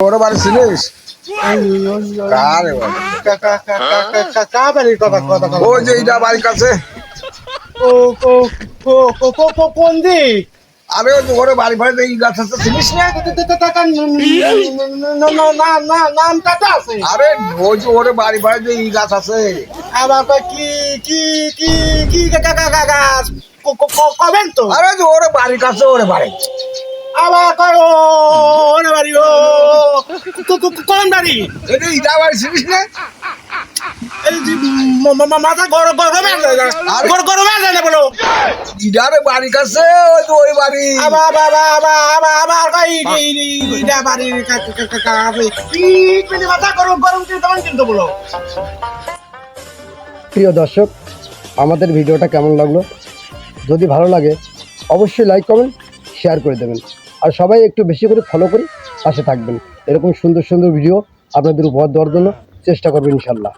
ওরা বাড়ি ছিলিস কারে ওই যে এইটা বাড়ির কাছে কোন দিক? আরে ওই যে ওরে বাড়ি বাড়িতে এই গাছ আছে চিনিস না? নামটা তো আছে। আরে ওই যে ওরে বাড়ি বাড়িতে এই গাছ আছে। আবার কয় কি কি কি কি গাছ কবেন তো? আরে যে ওরে বাড়ির কাছে ওরে বাড়ি আবার কয় ও ওরে বাড়ি ও কোন বাড়ি? এই যে ইটা বাড়ি চিনিস না? এই যে মাথা গরমে যায় না বলো। ইটারে বাড়ির কাছে ওই যে ওই বাড়ি। আবার কয় ইটা বাড়ি মাথা গরম কিন্তু বলো। প্রিয় দর্শক, আমাদের ভিডিওটা কেমন লাগলো? যদি ভালো লাগে অবশ্যই লাইক কমেন্ট শেয়ার করে দেবেন, আর সবাই একটু বেশি করে ফলো করে পাশে থাকবেন। এরকম সুন্দর সুন্দর ভিডিও আপনাদের উপহার দেওয়ার জন্য চেষ্টা করবেন ইনশাল্লাহ।